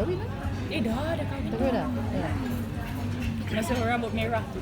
kahwin lah. Dah kahwin. Dah kahwin dah? Ya. Masa rambut merah tu.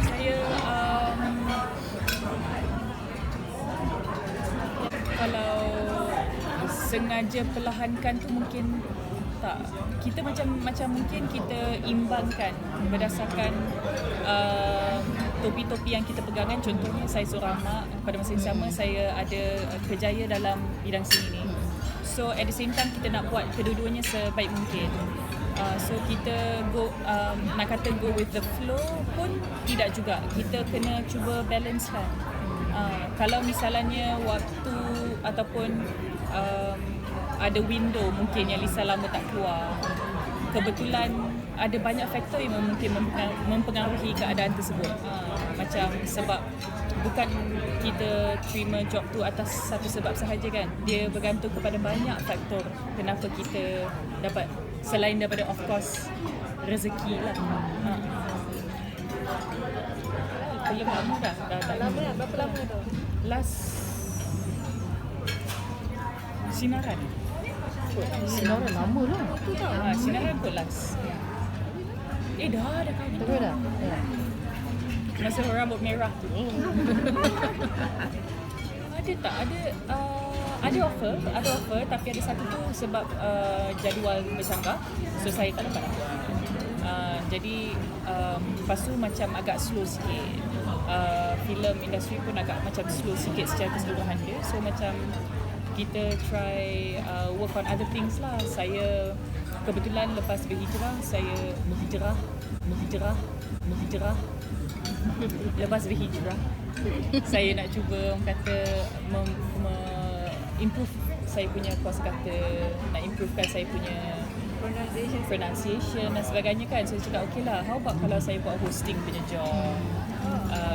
Saya kalau sengaja perlahankan tu mungkin tak. Kita macam mungkin kita imbangkan berdasarkan topi-topi yang kita pegang kan. Contohnya saya seorang mak, pada masa yang sama saya ada kerjaya dalam bidang seni ni. So at the same time kita nak buat kedua-duanya sebaik mungkin. So kita nak kata go with the flow pun tidak juga. Kita kena cuba balance kan. Kalau misalnya waktu ataupun ada window mungkin yang Lisa lama tak keluar, kebetulan ada banyak faktor yang mungkin mempengaruhi keadaan tersebut. Macam sebab bukan kita terima job tu atas satu sebab sahaja kan. Dia bergantung kepada banyak faktor kenapa kita dapat, selain daripada of course rezeki lah. Belum lama dah tak Lama dah? Berapa lama tu? last sinaran. Sinaran lama lah. Tu tak? Sinaran kot last. Dah kahwin. Dah kahwin dah? Ya. Masa rambut merah tu. Ada tak? Ada offer tapi ada satu tu sebab jadual bercanggah. So saya tak dapat. Jadi lepas tu macam agak slow sikit. Filem industri pun agak macam slow sikit secara keseluruhan dia. So macam kita try work on other things lah. Saya kebetulan lepas berhijrah, saya menghijrah. Lepas berhijrah, saya nak cuba orang kata improve saya punya kosakata, nak improvekan saya punya pronunciation dan sebagainya kan. So saya cakap okay lah, how about kalau saya buat hosting punya job.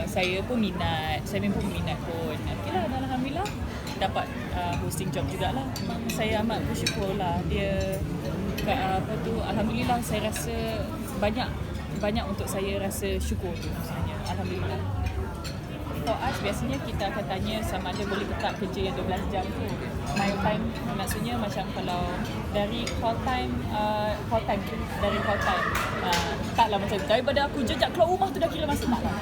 Saya pun minat, saya memang minat pun. Okay lah, dan alhamdulillah dapat hosting job jugalah. Saya amat bersyukur lah. Dia alhamdulillah saya rasa banyak untuk saya rasa syukur tu sebenarnya. Alhamdulillah. For us biasanya kita akan tanya sama ada boleh tetap kerja yang 12 jam tu. My time maksudnya macam kalau dari call time taklah macam daripada aku jejak keluar rumah tu dah kira masa tak lah.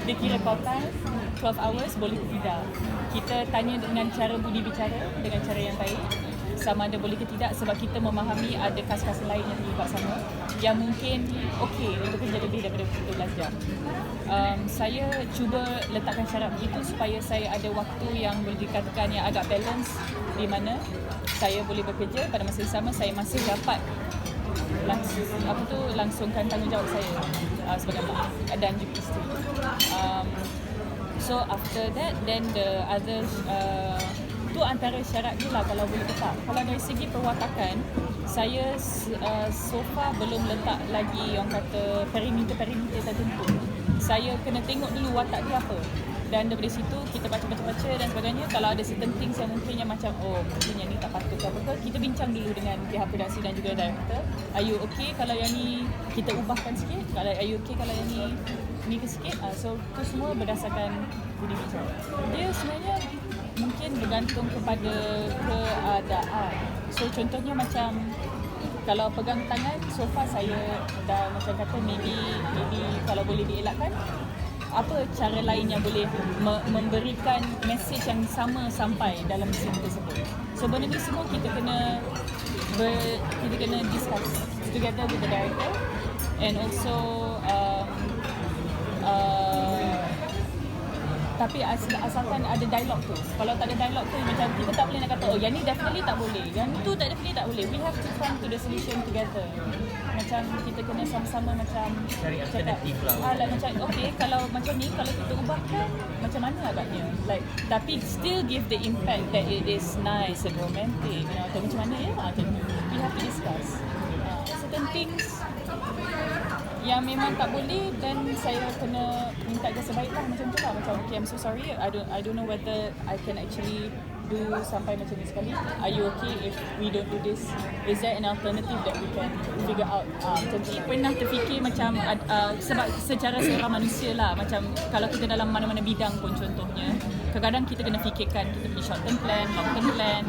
Dia kira call time 12 hours boleh ke tidak. Kita tanya dengan cara budi bicara, dengan cara yang baik, sama ada boleh ke tidak, sebab kita memahami ada kas-kas lain yang terlibat sama yang mungkin okey untuk kerja lebih daripada 12 jam. Saya cuba letakkan syarat begitu supaya saya ada waktu yang boleh dikatakan yang agak balance, di mana saya boleh bekerja pada masa yang sama saya masih dapat langsungkan tanggungjawab saya sebagai mak dan juga isteri. So after that then the other tu antara syarat dia lah kalau boleh letak. Kalau dari segi perwatakan, saya so far belum letak lagi orang kata perimeter tertentu. Saya kena tengok dulu watak dia apa. Dan daripada situ kita baca dan sebagainya. Kalau ada certain things yang mungkin yang macam mungkin yang ni tak patut ke apa, kita bincang dulu dengan pihak produksi dan juga director. Are you okay kalau yang ni kita ubahkan sikit? Kalau are you okay kalau yang ni ke sikit? So tu semua berdasarkan budi bicara. Dia sebenarnya mungkin bergantung kepada keadaan. So contohnya macam kalau pegang tangan, so far saya dah macam kata maybe kalau boleh dielakkan, apa cara lain yang boleh memberikan message yang sama sampai dalam scene tersebut. So benda ni semua kita kena discuss together with the director and also tapi asalkan ada dialog tu. Kalau tak ada dialog tu macam kita tak boleh nak kata yang ni definitely tak boleh, yang tu definitely tak boleh. We have to come to the solution together. Macam kita kena sama-sama macam cari alternatif lah. Macam okay kalau macam ni kalau kita ubahkan macam mana agaknya, like tapi still give the impact that it is nice and romantic, atau macam mana ya, macam we have to discuss certain things yang memang tak boleh, dan saya kena minta dia sebaik lah macam tu lah. Macam okay, I'm so sorry, I don't know whether I can actually do sampai macam ni sekali? Are you okay if we don't do this? Is there an alternative that we can figure out? Macam tu. Pernah terfikir macam sebab secara seorang manusia lah, macam kalau kita dalam mana-mana bidang pun contohnya, kadang-kadang kita kena fikirkan kita punya short term plan, long term plan.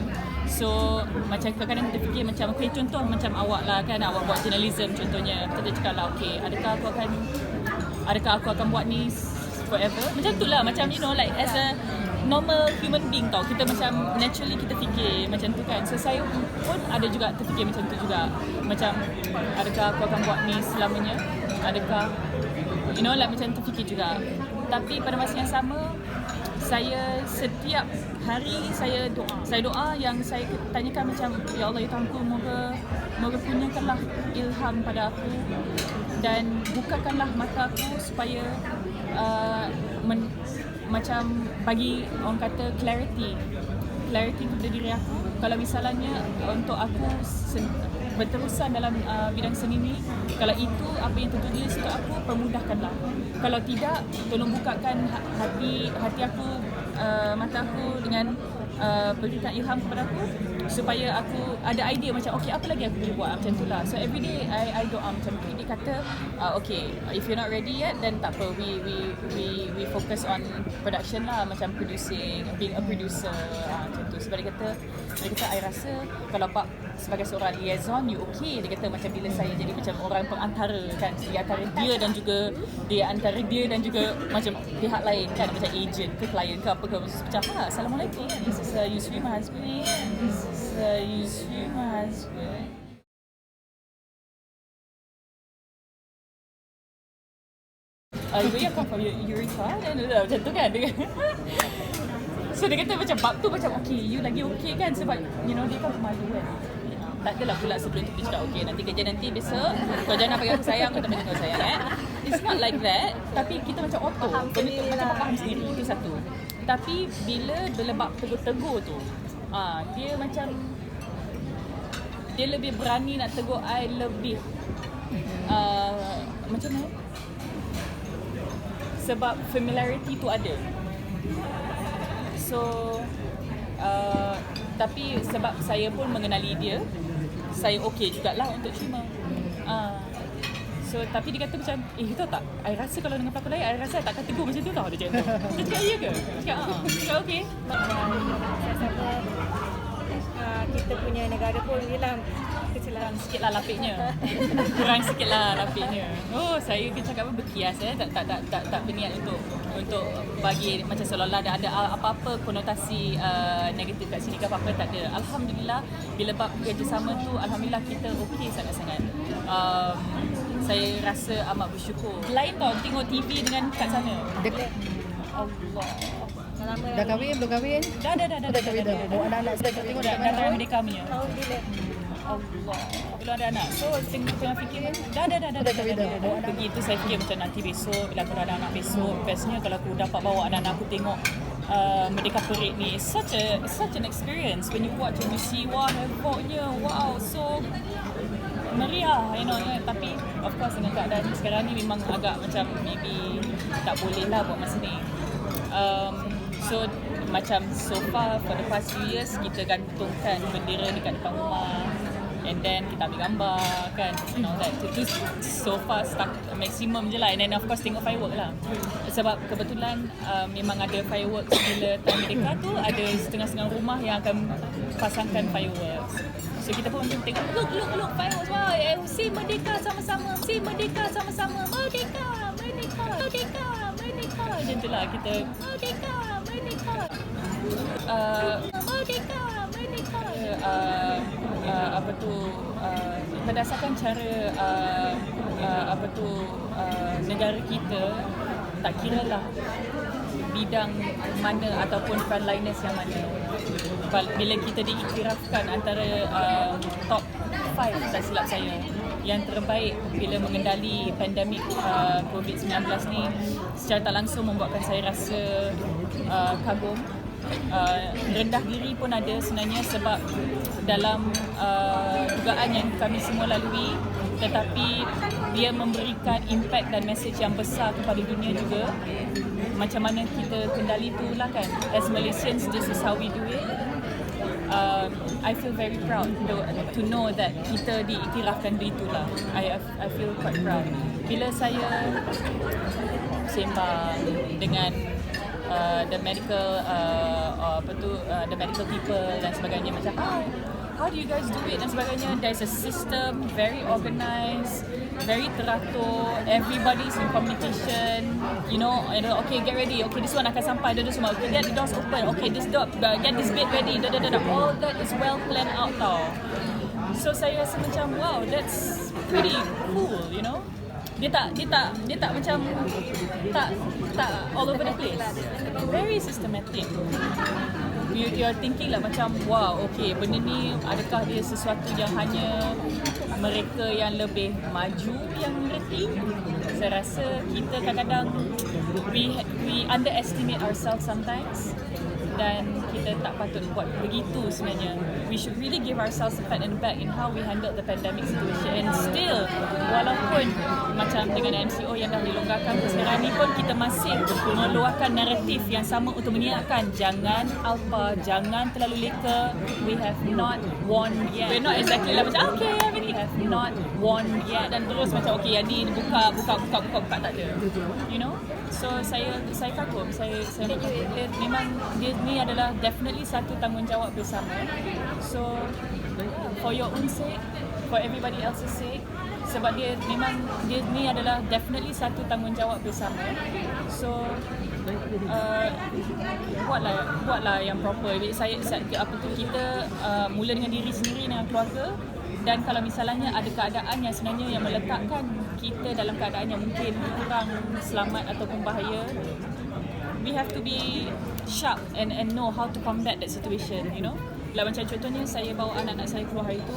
So macam kadang-kadang kita fikir macam okay, contoh macam awak lah kan, awak buat journalism contohnya, kita cakap lah okay, adakah aku akan buat ni forever? Macam tu lah, macam you know like as a normal human being tau, kita macam naturally kita fikir macam tu kan. So saya pun ada juga terfikir macam tu juga, macam adakah aku akan buat ni selamanya, adakah you know like macam tu fikir juga. Tapi pada masa yang sama, saya setiap hari saya doa yang saya tanyakan macam ya Allah ya Tuhanku, moga kurniakanlah ilham pada aku dan bukakanlah mata aku supaya macam bagi orang kata clarity kepada diri aku. Kalau misalnya untuk aku berterusan dalam bidang seni ni, kalau itu apa yang tertulis untuk aku, permudahkanlah. Kalau tidak, tolong bukakan hati aku, mata aku dengan berikan ilham kepada aku supaya aku ada idea macam okay, apa lagi aku boleh buat macam tu lah. So every day I doa macam tu. Dia kata okay, if you're not ready yet, then tak apa, we focus on production lah, macam producing, being a producer macam tu. Sebab dia kata I rasa kalau Pak sebagai seorang liaison, you okay. Dia kata macam bila saya jadi macam orang pengantara kan, di antara dia dan juga macam pihak lain kan, macam agent ke klien ke apa ke, macam Assalamualaikum, this is Yusri, my husband. This is Yusri, my husband. Where you come from? Eureka? Macam tu kan. So dia kata macam bab tu macam okay, you lagi okay kan, sebab you know dia kan pemalu kan. Tak adalah pula sebelum tu dia cakap okay, nanti kerja nanti besok kau jangan bagi aku sayang, kau tak bagi aku sayang It's not like that. Tapi kita macam auto, benda tu macam faham sendiri, itu satu. Tapi bila dia bab tegur-tegur tu, dia macam dia lebih berani nak tegur I lebih macam mana? Sebab familiarity tu ada. So tapi sebab saya pun mengenali dia, saya okey jugalah untuk terima. So tapi dia kata macam you tahu tak, I rasa kalau dengan pelakon lain I rasa I takkan tegur macam tu tau. Dia cakap tu. Dia cakap iya ke? Dia cakap okey. Kita punya negara pun hilang kurang sikit lah lapiknya. Kurang sikit lah lapiknya. Oh, saya cakap apa berkias tak berniat untuk bagi macam seolah-olah ada apa-apa konotasi negatif kat sini ke apa-apa, tak ada. Alhamdulillah bila bab kerjasama tu alhamdulillah kita okey sangat-sangat. Saya rasa amat bersyukur. Lain tau tengok TV dengan kat sana. Allah. Dah kahwin, belum kahwin? Dah kahwin dah. Bawa anak-anak sudah tengok dah Antara Merdeka punya. Tahun bila? Allah. Belum ada anak. So tengah fikir dah. kahwin dah. Bawa anak. Begitu saya fikir macam nanti besok bila aku ada anak besok, bestnya kalau aku dapat bawa anak-anak aku tengok Merdeka Parade ni. It's such an experience when you watch and you see wah hebohnya. Wow, so meriah, you know. Tapi of course dengan keadaan sekarang ni memang agak macam maybe tak boleh lah buat masa ni. So macam so far for the past few years kita gantungkan bendera dekat depan rumah and then kita ambil gambar kan, and all that. Itu so far stuck maximum je lah. And then of course tengok firework lah, sebab kebetulan memang ada fireworks bila time Merdeka tu, ada setengah-setengah rumah yang akan pasangkan fireworks. So kita pun macam tengok look fireworks, wow, say Merdeka sama-sama, say Merdeka sama-sama, Merdeka macam tu lah kita Merdeka apa tu berdasarkan cara negara kita, tak kiralah bidang mana ataupun frontliners yang mana, bila kita diiktirafkan antara top 5 tak silap saya yang terbaik bila mengendali pandemik COVID-19 ni, secara tak langsung membuatkan saya rasa kagum. Rendah diri pun ada sebenarnya, sebab dalam dugaan yang kami semua lalui, tetapi dia memberikan impact dan message yang besar kepada dunia juga. Macam mana kita kendali tu lah kan. As Malaysians, this is how we do it. I feel very proud to know that kita diiktirafkan begitulah. I feel quite proud. Bila saya sembang dengan the medical the medical people dan sebagainya, macam how do you guys do it dan sebagainya. There's a system, very organized, very teratur, everybody's in communication, you know, okay, get ready, okay, this one akan sampai, semua, okay, get the doors open, okay, this door, get this bed ready, all that is well planned out tau. So saya rasa macam wow, that's pretty cool, you know. Dia tak macam tak all over the place. Very systematic. You're thinking lah macam wow, okay, benda ni adakah dia sesuatu yang hanya mereka yang lebih maju yang mengerti? Saya rasa kita kadang-kadang we underestimate ourselves sometimes, dan kita tak patut buat begitu sebenarnya. We should really give ourselves a pat on the back in how we handled the pandemic situation. And still, walaupun macam dengan MCO yang dah dilonggarkan sekarang ni pun, kita masih meluahkan naratif yang sama untuk mengingatkan jangan alpa, jangan terlalu leka. We have not won yet. We're not exactly lah macam okay, we have not won yet, dan terus macam okay, yang ni buka tak ada. You know? So saya kagum, saya memang dia ni adalah definitely satu tanggungjawab bersama. So for your own sake, for everybody else's sake, sebab dia ni adalah definitely satu tanggungjawab bersama. So buatlah yang proper. Kita mula dengan diri sendiri, dengan keluarga. Dan kalau misalnya ada keadaan yang sebenarnya yang meletakkan kita dalam keadaan yang mungkin kurang selamat ataupun bahaya, we have to be sharp and know how to combat that situation, you know. Like macam contohnya saya bawa anak-anak saya keluar hari tu,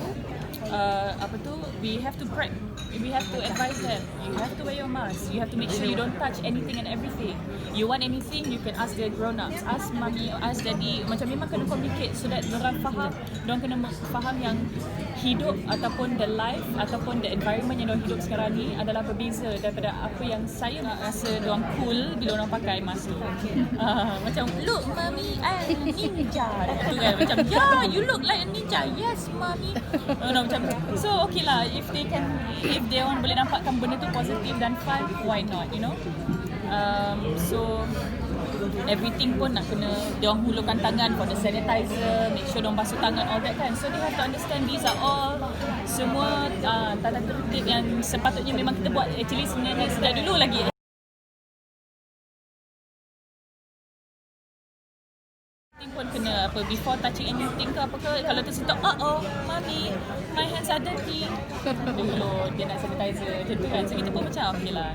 we have to prep, we have to advise them, you have to wear your mask, you have to make sure you don't touch anything and everything. You want anything, you can ask the grown-ups, ask mommy or ask daddy. Macam memang kena communicate so that diorang faham, diorang kena faham yang hidup ataupun the life ataupun the environment yang diorang hidup sekarang ni adalah berbeza daripada apa yang saya rasa diorang cool bila diorang pakai mask tu. Macam look mommy, I'm a ninja. Tu kan macam yeah, you look like a ninja. Yes mommy. Macam so okay lah, if they orang boleh nampakkan benda tu positif dan fun, why not, you know. So everything pun nak kena diorang hulurkan tangan for the sanitizer, make sure diorang basuh tangan, all that kan. So they have to understand these are all semua tata tertib yang sepatutnya memang kita buat actually sebenarnya sejak dulu lagi. Pun kena before touching anything ke apa ke, kalau tersentuh mami, my hands are dirty, dulu dia nak sanitizer macam tu kan. So kita pun macam okay lah.